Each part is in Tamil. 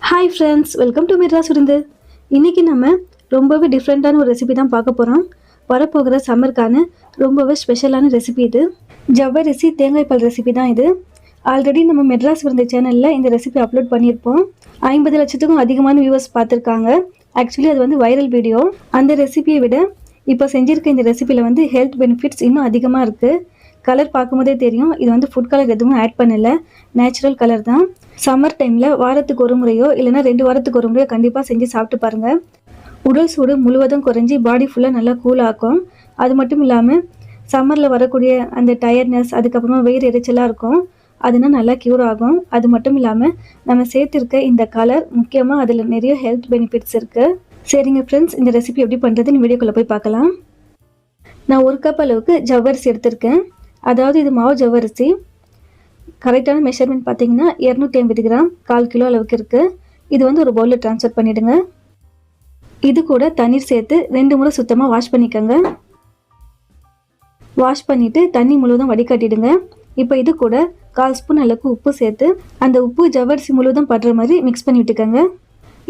Hi friends, welcome to Madras விருந்து. இன்றைக்கி நம்ம ரொம்பவே டிஃப்ரெண்ட்டான ஒரு ரெசிபி தான் பார்க்க போகிறோம். வரப்போகிற சம்மருக்கான ரொம்பவே ஸ்பெஷலான ரெசிபி இது. ஜவ்வரிசி தேங்காய் பால் ரெசிபி தான் இது. ஆல்ரெடி நம்ம மெட்ராஸ் விருந்து சேனலில் இந்த ரெசிபி அப்லோட் பண்ணியிருப்போம். 50 லட்சத்துக்கும் அதிகமான வியூவர்ஸ் பார்த்துருக்காங்க. ஆக்சுவலி அது வந்து வைரல் வீடியோ. அந்த ரெசிபியை விட இப்போ செஞ்சுருக்க இந்த ரெசிபியில் ஹெல்த் பெனிஃபிட்ஸ் இன்னும் அதிகமாக இருக்குது. கலர் பார்க்கும்போதே தெரியும், இது ஃபுட் கலர் எதுவும் ஆட் பண்ணலை, நேச்சுரல் கலர் தான். சம்மர் டைமில் வாரத்துக்கு ஒரு முறையோ இல்லைனா 2 வாரத்துக்கு ஒரு முறையோ கண்டிப்பாக செஞ்சு சாப்பிட்டு பாருங்கள். உடல் சூடு முழுவதும் குறைஞ்சி பாடி ஃபுல்லாக நல்லா கூல் ஆக்கும். அது மட்டும் இல்லாமல் சம்மரில் வரக்கூடிய அந்த டயர்ட்னஸ், அதுக்கப்புறமா வயிறு எரிச்சலாக இருக்கும், அதுனா நல்லா க்யூர் ஆகும். அது மட்டும் இல்லாமல் நம்ம சேர்த்துருக்க இந்த கலர் முக்கியமாக அதில் நிறைய ஹெல்த் பெனிஃபிட்ஸ் இருக்குது. சரிங்க ஃப்ரெண்ட்ஸ், இந்த ரெசிபி எப்படி பண்ணுறதுன்னு வீடியோக்குள்ளே போய் பார்க்கலாம். நான் 1 கப் அளவுக்கு ஜவ்வரிசி எடுத்திருக்கேன். அதாவது இது மாவு ஜவ்வரிசி. கரெக்டான மெஷர்மெண்ட் பார்த்தீங்கன்னா 250 கிராம், 1/4 கிலோ அளவுக்கு இருக்குது. இது ஒரு பவுலில் ட்ரான்ஸ்ஃபர் பண்ணிவிடுங்க. இது கூட தண்ணீர் சேர்த்து 2 முறை சுத்தமாக வாஷ் பண்ணிக்கோங்க. வாஷ் பண்ணிவிட்டு தண்ணி முழுவதும் வடிகட்டிடுங்க. இப்போ இது கூட 1/4 ஸ்பூன் அளவுக்கு உப்பு சேர்த்து அந்த உப்பு ஜவ்வரிசி முழுவதும் படுற மாதிரி மிக்ஸ் பண்ணி விட்டுக்கோங்க.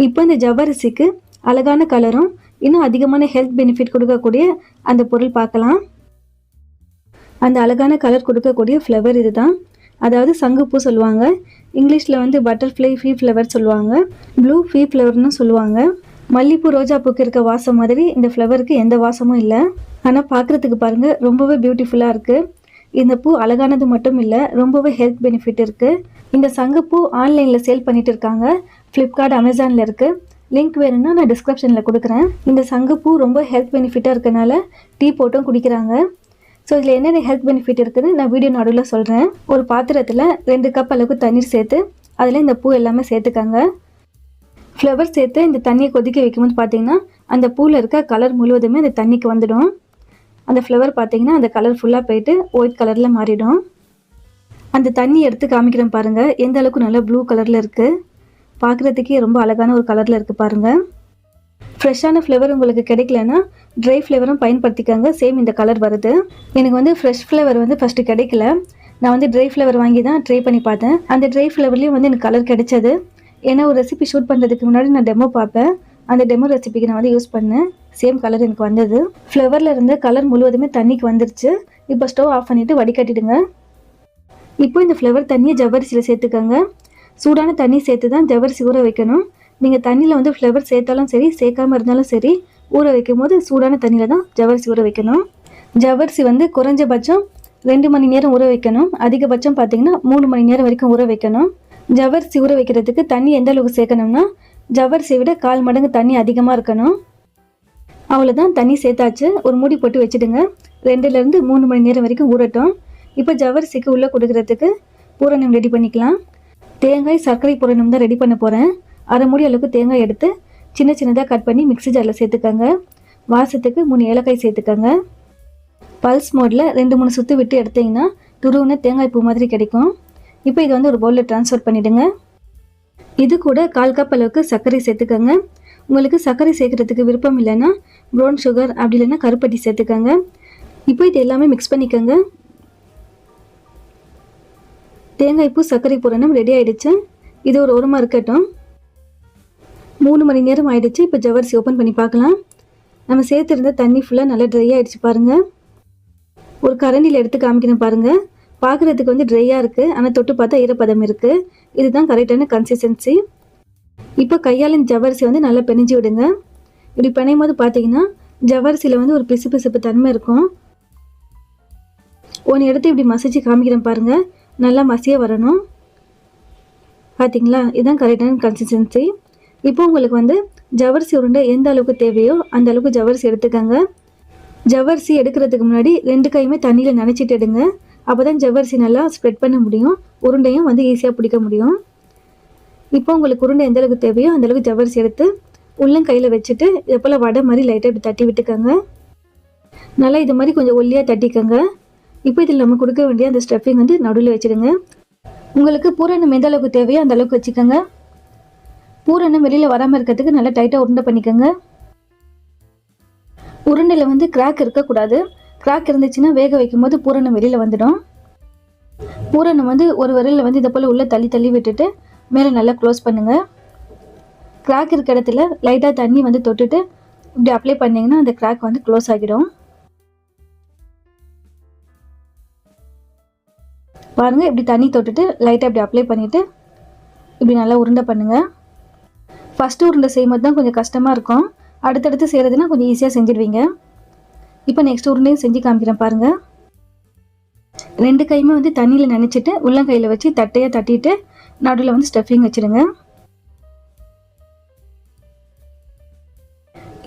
இப்போ இந்த ஜவ்வரிசிக்கு அழகான கலரும் இன்னும் அதிகமான ஹெல்த் பெனிஃபிட் கொடுக்கக்கூடிய அந்த பொருள் பார்க்கலாம். அந்த அழகான கலர் கொடுக்கக்கூடிய ஃப்ளவர் இது தான். அதாவது சங்குப்பூ சொல்லுவாங்க. இங்கிலீஷில் பட்டர்ஃப்ளை ஃபீ ஃப்ளவர் சொல்லுவாங்க, ப்ளூ ஃபீ ஃப்ளவர்னு சொல்லுவாங்க. மல்லிப்பூ ரோஜாப்பூக்கு இருக்க வாசம் மாதிரி இந்த ஃப்ளவருக்கு எந்த வாசமும் இல்லை. ஆனால் பார்க்குறதுக்கு பாருங்கள், ரொம்பவே பியூட்டிஃபுல்லாக இருக்குது. இந்த பூ அழகானது மட்டும் இல்லை, ரொம்பவே ஹெல்த் பெனிஃபிட் இருக்குது. இந்த சங்குப்பூ ஆன்லைனில் சேல் பண்ணிட்டு இருக்காங்க. ஃப்ளிப்கார்ட், அமேசானில் இருக்குது. லிங்க் வேணும்னா நான் டிஸ்கிரிப்ஷனில் கொடுக்குறேன். இந்த சங்குப்பூ ரொம்ப ஹெல்த் பெனிஃபிட்டாக இருக்கனால டீ போட்டும் குடிக்கிறாங்க. ஸோ இதில் என்னென்ன ஹெல்த் பெனிஃபிட் இருக்குதுன்னு நான் வீடியோ நடுவில் சொல்கிறேன். ஒரு பாத்திரத்தில் 2 கப் அளவுக்கு தண்ணீர் சேர்த்து அதில் இந்த பூ எல்லாமே சேர்த்துக்காங்க. ஃப்ளவர் சேர்த்து இந்த தண்ணியை கொதிக்க வைக்கும்போது பார்த்தீங்கன்னா அந்த பூவில் இருக்க கலர் முழுவதுமே அந்த தண்ணிக்கு வந்துடும். அந்த ஃப்ளவர் பார்த்தீங்கன்னா அந்த கலர் ஃபுல்லாக போயிட்டு ஒயிட் கலரில் மாறிடும். அந்த தண்ணி எடுத்து காமிக்கிறேன் பாருங்கள், எந்த அளவுக்கு நல்லா ப்ளூ கலரில் இருக்குது. பார்க்குறதுக்கே ரொம்ப அழகான ஒரு கலரில் இருக்குது பாருங்கள். ஃப்ரெஷ்ஷான ஃப்ளவர் உங்களுக்கு கிடைக்கலன்னா ட்ரை ஃப்ளவரும் பயன்படுத்திக்கோங்க. சேம் இந்த கலர் வருது. எனக்கு ஃப்ரெஷ் ஃப்ளவர் ஃபஸ்ட்டு கிடைக்கல. நான் ட்ரை ஃப்ளவர் வாங்கி தான் ட்ரை பண்ணி பார்த்தேன். அந்த ட்ரை ஃப்ளவர்லேயும் எனக்கு கலர் கிடைச்சது. ஏன்னா ஒரு ரெசிபி ஷூட் பண்ணுறதுக்கு முன்னாடி நான் டெமோ பார்ப்பேன். அந்த டெமோ ரெசிபிக்கு நான் யூஸ் பண்ணேன். சேம் கலர் எனக்கு வந்தது. ஃப்ளவரில் இருந்த கலர் முழுவதுமே தண்ணிக்கு வந்துருச்சு. இப்போ ஸ்டவ் ஆஃப் பண்ணிவிட்டு வடிகட்டிடுங்க. இப்போ இந்த ஃப்ளவர் தண்ணியை ஜவ்வரிசியில் சேர்த்துக்கோங்க. சூடான தண்ணி சேர்த்து தான் ஜவ்வரிசி ஊற வைக்கணும். நீங்கள் தண்ணியில் ஃப்ளவர் சேர்த்தாலும் சரி, சேர்க்காமல் இருந்தாலும் சரி, ஊற வைக்கும் போது சூடான தண்ணியில் தான் ஜவ்வரிசி ஊற வைக்கணும். ஜவ்வரிசி குறைஞ்சபட்சம் 2 மணி நேரம் ஊற வைக்கணும். அதிகபட்சம் பார்த்தீங்கன்னா 3 மணி நேரம் வரைக்கும் ஊற வைக்கணும். ஜவ்வரிசி ஊற வைக்கிறதுக்கு தண்ணி எந்த அளவுக்கு சேர்க்கணும்னா ஜவ்வரிசியை விட 1/4 மடங்கு தண்ணி அதிகமாக இருக்கணும். அவ்வளோதான், தண்ணி சேர்த்தாச்சு. ஒரு மூடி போட்டு வச்சுடுங்க. 2லேருந்து 3 மணி நேரம் வரைக்கும் ஊறட்டும். இப்போ ஜவ்வரிசிக்கு உள்ளே கொடுக்கறதுக்கு பூரணம் ரெடி பண்ணிக்கலாம். தேங்காய் சர்க்கரை பூரணம் தான் ரெடி பண்ண போகிறேன். 1/2 மூடி அளவுக்கு தேங்காய் எடுத்து சின்ன சின்னதாக கட் பண்ணி மிக்ஸி ஜாரில் சேர்த்துக்கோங்க. வாசத்துக்கு 3 ஏலக்காய் சேர்த்துக்கோங்க. பல்ஸ் மோடில் 2-3 சுற்று விட்டு எடுத்திங்கன்னா துருவுன தேங்காய் பூ மாதிரி கிடைக்கும். இப்போ இது ஒரு பவுலில் ட்ரான்ஸ்ஃபர் பண்ணிவிடுங்க. இது கூட 1/4 கப் அளவுக்கு சர்க்கரை சேர்த்துக்கோங்க. உங்களுக்கு சர்க்கரை சேர்க்குறதுக்கு விருப்பம் இல்லைன்னா ப்ரௌன் சுகர், அப்படி இல்லைன்னா கருப்பட்டி சேர்த்துக்கோங்க. இப்போ இது எல்லாமே மிக்ஸ் பண்ணிக்கோங்க. தேங்காய் பூ சர்க்கரை பூரணம் ரெடி ஆகிடுச்சு. இது ஒரு ஓரமாக இருக்கட்டும். 3 மணி நேரம் ஆகிடுச்சு. இப்போ ஜவ்வரிசி ஓப்பன் பண்ணி பார்க்கலாம். நம்ம சேர்த்துருந்த தண்ணி ஃபுல்லாக நல்லா ட்ரை ஆகிடுச்சு பாருங்கள். ஒரு கரண்டியில் எடுத்து காமிக்கணும் பாருங்கள். பார்க்குறதுக்கு ட்ரையாக இருக்குது, ஆனால் தொட்டு பார்த்தா ஈரப்பதம் இருக்குது. இதுதான் கரெக்டான கன்சிஸ்டன்சி. இப்போ கையால் இந்த ஜவ்வரிசி நல்லா பிணைஞ்சி விடுங்க. இப்படி பிணையும் போது பார்த்தீங்கன்னா ஜவ்வரிசியில் ஒரு பிசு பிசுப்பு தன்மை இருக்கும். ஒன்று எடுத்து இப்படி மசிச்சு காமிக்கிறேன் பாருங்கள். நல்லா மசிய வரணும். பார்த்தீங்களா, இதுதான் கரெக்டான கன்சிஸ்டன்சி. இப்போ உங்களுக்கு ஜவ்வரிசி உருண்டை எந்த அளவுக்கு தேவையோ அந்த அளவுக்கு ஜவ்வரிசி எடுத்துக்கோங்க. ஜவ்வரிசி எடுக்கிறதுக்கு முன்னாடி 2 கையுமே தண்ணியில் நனைச்சிட்டு எடுங்க. அப்போ தான் ஜவ்வரிசி நல்லா ஸ்ப்ரெட் பண்ண முடியும். உருண்டையும் ஈஸியாக பிடிக்க முடியும். இப்போ உங்களுக்கு உருண்டை எந்த அளவுக்கு தேவையோ அந்த அளவுக்கு ஜவ்வரிசி எடுத்து உள்ளங்கையில் வச்சுட்டு எப்போல்லாம் வடை மாதிரி லைட்டாக இப்படி தட்டி விட்டுக்கோங்க. நல்லா இது மாதிரி கொஞ்சம் ஒல்லியாக தட்டிக்கோங்க. இப்போ இதில் நம்ம கொடுக்க வேண்டிய அந்த ஸ்டஃபிங் நடுவில் வச்சுடுங்க. உங்களுக்கு பூரணம் எந்த அளவுக்கு தேவையோ அந்த அளவுக்கு வச்சுக்கோங்க. பூரணம் வெளியில் வராமல் இருக்கிறதுக்கு நல்லா டைட்டாக உருண்டை பண்ணிக்கோங்க. உருண்டையில் கிராக் இருக்கக்கூடாது. கிராக் இருந்துச்சுன்னா வேக வைக்கும் போது பூரணம் வெளியில் வந்துடும். பூரணம் ஒரு விரலில் இதை போல் உள்ளே தள்ளி தள்ளி விட்டுட்டு மேலே நல்லா க்ளோஸ் பண்ணுங்கள். கிராக் இருக்க இடத்துல லைட்டாக தண்ணி வந்து தொட்டுட்டு இப்படி அப்ளை பண்ணிங்கன்னா அந்த கிராக் வந்து க்ளோஸ் ஆகிடும். பாருங்கள், இப்படி தண்ணி தொட்டுட்டு லைட்டாக இப்படி அப்ளை பண்ணிவிட்டு இப்படி நல்லா உருண்டை பண்ணுங்கள். ஃபஸ்ட்டு உருண்டை செய்யும்போது தான் கொஞ்சம் கஷ்டமாக இருக்கும். அடுத்தடுத்து செய்கிறதுனா கொஞ்சம் ஈஸியாக செஞ்சிடுவீங்க. இப்போ நெக்ஸ்ட் உருண்டையும் செஞ்சு காமிக்கிறேன் பாருங்கள். 2 கையுமே வந்து தண்ணியில் நனைச்சிட்டு உள்ளங்கையில் வச்சு தட்டையாக தட்டிட்டு நடுவில் வந்து ஸ்டஃபிங் வச்சுடுங்க.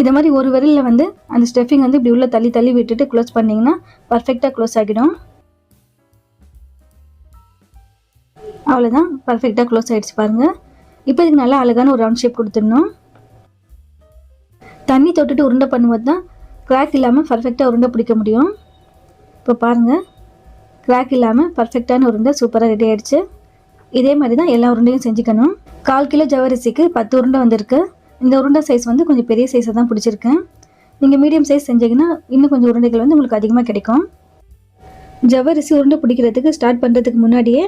இதை மாதிரி ஒரு விரலில் வந்து அந்த ஸ்டஃபிங் வந்து இப்படி உள்ள தள்ளி தள்ளி விட்டுட்டு க்ளோஸ் பண்ணிங்கன்னா பர்ஃபெக்டாக க்ளோஸ் ஆகிடும். அவ்வளோதான், பர்ஃபெக்டாக க்ளோஸ் ஆகிடுச்சு பாருங்கள். இப்போ இதுக்கு நல்லா அழகான ஒரு ரவுண்ட் ஷேப் கொடுத்துடணும். தண்ணி தொட்டுட்டு உருண்டை பண்ணும்போது தான் கிராக் இல்லாமல் பர்ஃபெக்டாக உருண்டை பிடிக்க முடியும். இப்போ பாருங்கள், கிராக் இல்லாமல் பர்ஃபெக்டான உருண்டை சூப்பராக ரெடி ஆகிடுச்சு. இதே மாதிரி தான் எல்லா உருண்டையும் செஞ்சுக்கணும். 1/4 கிலோ ஜவ்வரிசிக்கு 10 உருண்டை வந்திருக்கு. இந்த உருண்டை சைஸ் வந்து கொஞ்சம் பெரிய சைஸை தான் பிடிச்சிருக்கேன். நீங்கள் மீடியம் சைஸ் செஞ்சீங்கன்னா இன்னும் கொஞ்சம் உருண்டைகள் வந்து உங்களுக்கு அதிகமாக கிடைக்கும். ஜவ்வரிசி உருண்டை பிடிக்கிறதுக்கு ஸ்டார்ட் பண்ணுறதுக்கு முன்னாடியே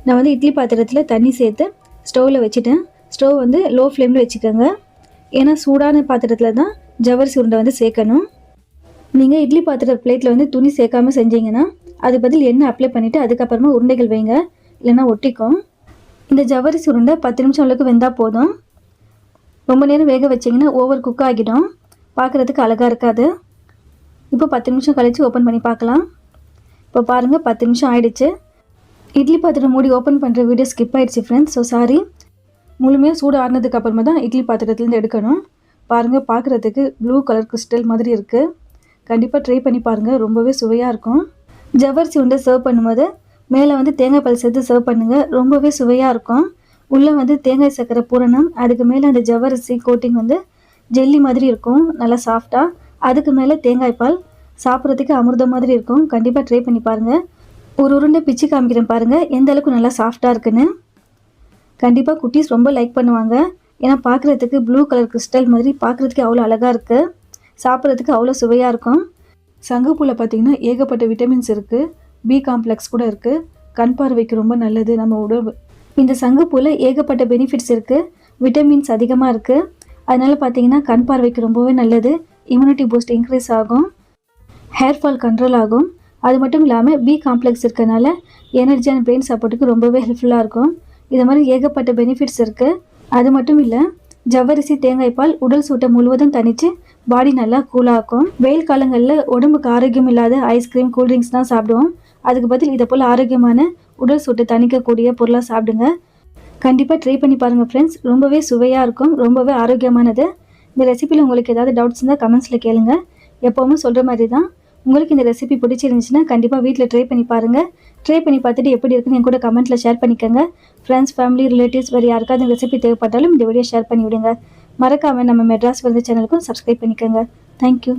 நான் வந்து இட்லி பாத்திரத்தில் தண்ணி சேர்த்து ஸ்டவ்வில் வச்சுட்டேன். ஸ்டவ் வந்து லோ ஃப்ளேமில் வச்சுக்கோங்க. ஏன்னா சூடான பாத்திரத்தில் தான் ஜவ்வரிசி உருண்டை வந்து சேர்க்கணும். நீங்கள் இட்லி பாத்திர பிளேட்டில் வந்து துணி சேர்க்காமல் செஞ்சீங்கன்னா அது பதில் எண்ணெய் அப்ளை பண்ணிவிட்டு அதுக்கப்புறமா உருண்டைகள் வைங்க, இல்லைன்னா ஒட்டிக்கும். இந்த ஜவ்வரிசி உருண்டை 10 நிமிஷம் அளவுக்கு வெந்தால் போதும். ரொம்ப நேரம் வேக வச்சிங்கன்னா ஓவர் குக் ஆகிடும், பார்க்குறதுக்கு அழகாக இருக்காது. இப்போ 10 நிமிஷம் கழித்து ஓப்பன் பண்ணி பார்க்கலாம். இப்போ பாருங்கள், 10 நிமிஷம் ஆயிடுச்சு. இட்லி பாத்திரம் மூடி ஓப்பன் பண்ணுற வீடியோ ஸ்கிப் ஆகிடுச்சு ஃப்ரெண்ட்ஸ், ஸோ சாரி. முழுமையாக சூடு ஆறினதுக்கு அப்புறமா தான் இட்லி பாத்திரத்துலேருந்து எடுக்கணும். பாருங்கள், பார்க்குறதுக்கு ப்ளூ கலர் கிறிஸ்டல் மாதிரி இருக்குது. கண்டிப்பாக ட்ரை பண்ணி பாருங்கள், ரொம்பவே சுவையாக இருக்கும். ஜவ்வரிசி உருண்டை சர்வ் பண்ணும்போது மேலே வந்து தேங்காய் பால் சேர்த்து சர்வ் பண்ணுங்கள், ரொம்பவே சுவையாக இருக்கும். உள்ளே வந்து தேங்காய் சக்கரை பூரணம், அதுக்கு மேலே அந்த ஜவ்வரிசி கோட்டிங் வந்து ஜெல்லி மாதிரி இருக்கும், நல்லா சாஃப்டாக. அதுக்கு மேலே தேங்காய் பால், சாப்பிட்றதுக்கு அமிர்தம் மாதிரி இருக்கும். கண்டிப்பாக ட்ரை பண்ணி பாருங்கள். ஒரு உருண்டை பிச்சு காமிக்கிறேன் பாருங்கள், எந்த அளவுக்கு நல்லா சாஃப்டாக இருக்குன்னு. கண்டிப்பாக குட்டீஸ் ரொம்ப லைக் பண்ணுவாங்க. ஏன்னா பார்க்குறதுக்கு ப்ளூ கலர் கிறிஸ்டல் மாதிரி பார்க்குறதுக்கு அவ்வளோ அழகாக இருக்குது, சாப்பிட்றதுக்கு அவ்வளோ சுவையாக இருக்கும். சங்குப்பூவில் பார்த்திங்கன்னா ஏகப்பட்ட விட்டமின்ஸ் இருக்குது, பி காம்ப்ளெக்ஸ் கூட இருக்குது. கண் பார்வைக்கு ரொம்ப நல்லது நம்ம உடம்பு. இந்த சங்குப்பூவில் ஏகப்பட்ட பெனிஃபிட்ஸ் இருக்குது, விட்டமின்ஸ் அதிகமாக இருக்குது. அதனால் பார்த்திங்கன்னா கண் பார்வைக்கு ரொம்பவே நல்லது. இம்யூனிட்டி பூஸ்ட் இன்க்ரீஸ் ஆகும், ஹேர் ஃபால் கண்ட்ரோல் ஆகும். அது மட்டும் இல்லாமல் பி காம்ப்ளெக்ஸ் இருக்கனால எனர்ஜி அண்ட் பிரெயின் சப்போர்ட்டுக்கு ரொம்பவே ஹெல்ப்ஃபுல்லாக இருக்கும். இது மாதிரி ஏகப்பட்ட பெனிஃபிட்ஸ் இருக்குது. அது மட்டும் இல்லை, ஜவ்வரிசி தேங்காய் பால் உடல் சூட்டை முழுவதும் தணித்து பாடி நல்லா கூலாக்கும். வெயில் காலங்களில் உடம்புக்கு ஆரோக்கியம் இல்லாத ஐஸ்கிரீம் கூல்ட்ரிங்க்ஸ் தான் சாப்பிடுவோம். அதுக்கு பதில் இதை போல் ஆரோக்கியமான உடல் சூட்டை தணிக்கக்கூடிய பொருளாக சாப்பிடுங்க. கண்டிப்பாக ட்ரை பண்ணி பாருங்கள் ஃப்ரெண்ட்ஸ், ரொம்பவே சுவையாக இருக்கும், ரொம்பவே ஆரோக்கியமானது. இந்த ரெசிபியில் உங்களுக்கு ஏதாவது டவுட்ஸ் இருந்தால் கமெண்ட்ஸில் கேளுங்க. எப்போவுமே சொல்கிற மாதிரி தான், உங்களுக்கு இந்த ரெசிபி பிடிச்சிருந்துச்சுன்னா கண்டிப்பாக வீட்டில் ட்ரை பண்ணி பாருங்கள். ட்ரை பண்ணி பார்த்துட்டு எப்படி இருக்குன்னு என் கூட கமெண்ட்டில் ஷேர் பண்ணிக்கோங்க. ஃப்ரெண்ட்ஸ், ஃபேமிலி, ரிலேட்டிவ்ஸ் வேறு யாருக்காவது இந்த ரெசிபி தேவைப்பட்டாலும் இந்த வீடியோ ஷேர் பண்ணி விடுங்க. மறக்காமல் நம்ம மெட்ராஸ் வந்து சேனலுக்கும் சப்ஸ்கிரைப் பண்ணிக்கோங்க. தேங்க்யூ.